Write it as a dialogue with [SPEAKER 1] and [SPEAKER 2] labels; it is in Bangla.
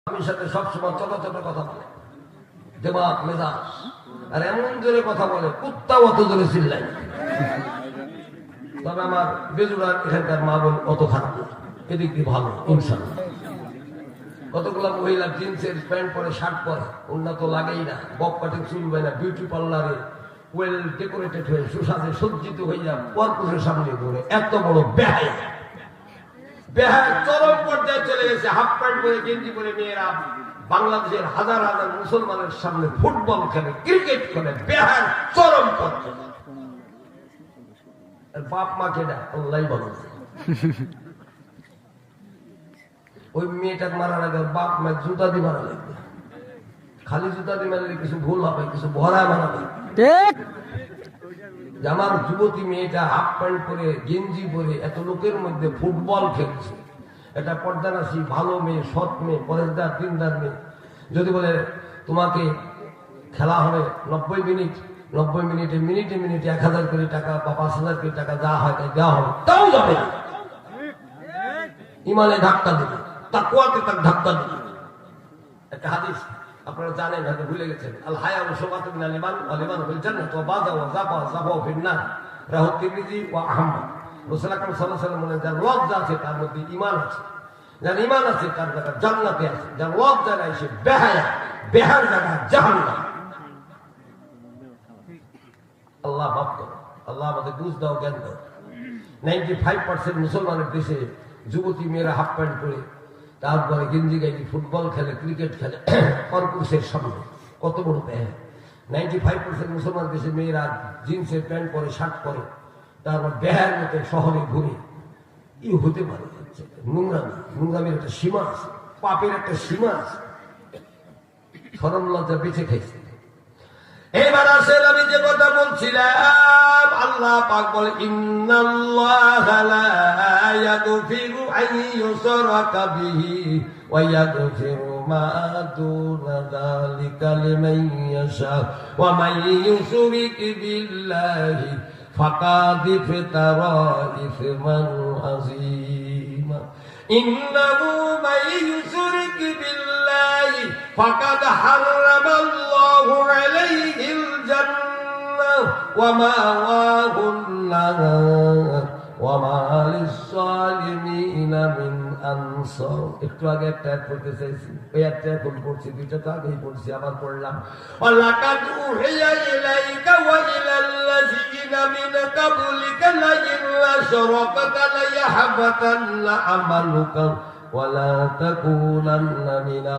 [SPEAKER 1] আমি সাথে সবসময় ছোট ছোট কথা বলে, দেমাগ মেজাজ, আর এমন জোরে কথা বলে কুত্তাও অত জোরে চিল্লাই। তবে আমার বেজুড়ার এখানকার মা বোন অত খারাপ না, এদিক দিয়ে ভালো ইনশাল্লাহ। কতগুলা মহিলা জিন্সের প্যান্ট পরে, শার্ট পরে, উন্নত লাগেই না, বব কাটিং চুলবে না, বিউটি পার্লারে ওয়েল ডেকোরেটেড হয়ে সুসাজে সজ্জিত হইয়া পরপুরের সামনে ঘুরে। এত বড় বেহায়া, বেহায়া চরম পর্যায়ে চলে গেছে। হাফ প্যান্ট পরে, গেঞ্জি পরে মেয়েরা বাংলাদেশের হাজার হাজার মুসলমানের সামনে ফুটবল খেলে, ক্রিকেট খেলে, বেহায়ার চরম পর্যায়ে। বাপ মা কেডা আল্লাহ বলো। ওই মেয়েটাকে মারার আগে বাপ মা জুতা দিয়ে মারা লাগবে। খালি জুতা দিয়ে মারলে কিছু ভুল হবে, কিছু ভরা মারাবে। আমার যুবতী মেয়েটা হাফ প্যান্ট পরে, গেঞ্জি পরে এত লোকের মধ্যে ফুটবল খেলছে, এটা পর্দানাসী ভালো মেয়ে, সৎ মেয়ে, পরেশদার দিনদার মেয়ে, যদি বলে তোমাকে খেলা হবে 90 মিনিট, 90 মিনিটে মিনিটে মিনিটে 1000 কোটি টাকা বা 5000 কোটি টাকা যা হয় তাই দেওয়া হবে, তাও যাবে না। ইমানে ধাক্কা দিবে, তাকওয়াতে তাক ধাক্কা দিবে। একটা হাদিস আপনারা জানেন, হয়তো ভুলে গেছেন, আল হায়া শুবাতুন মিনাল ঈমান ওয়া ঈমানু বিল জান্নাহ ওয়া বাযা ওয়া যাবা যাবা ফিন নার, রাহু তিরমিজি ওয়া আহমদ। রাসূল আকরাম সাল্লাল্লাহু আলাইহি ওয়াসাল্লাম বলেন, যার লজ্জা আছে তার মধ্যে ঈমান আছে, যার ঈমান আছে তার জায়গা জান্নাতে আছে, যার লজ্জা নাই সে বেহায়া, বেহার জায়গা জাহান্নাম। আল্লাহ মাফ করো, আল্লাহ আমাদের বুঝ দাও, জ্ঞান দাও। 95% মুসলমানের দেশে যুবতী মেয়েরা হাফ প্যান্ট পরে, তারপরে গেঞ্জি গাইজি ফুটবল খেলে, ক্রিকেট খেলে কর্পুসের সামনে। কত বড় বেহায়া। 95% মুসলমান দেশে মেয়েরা জিন্সের প্যান্ট পরে, শার্ট পরে, তারপর বেহার মতো শহরে ঘুরে। ই হতে পারে নোংরামি, নোংরামির একটা সীমা আছে, পাপের একটা সীমা আছে। শরম লজ্জা বেঁচে খাইছে। এবার আসেন আমি যে কথা বলছিলাম, আল্লাহ পাক বলে, ইন্নাল্লাহা লা ইয়াগফিরু আন ইউশরাকা বিহি ওয়া ইয়াগফিরু মা দুনা যালিকা লিমান ইয়াশা ওয়া মান ইউশরিক বিল্লাহি ফাকাদ ইফতারা ইসমান আযীমা। ইন্নাহু মান ইউশরিক বিল্লাহি ফাকাদ হারামাল্লাহু আলাইহিল জান্নাহ ওয়া মাওয়াহুন নার ওয়া মা লিস-সালিমিনা মিন আনসার। একটু আগে একটা আয়াত পড়তে চাইছি, ওই আয়াতটা এখন পড়ছি, দুইটা তো আগেই পড়ছি, আবার পড়লাম। ওয়ালাকাদ উহিয়া ইলাইকা ওয়া ইলাল্লাযীনা মিন ক্বাবলিকা লাইন আশরাকতা লায়াহবাতান্না আমালুকা ওয়া লা তাকুনান্না মিনা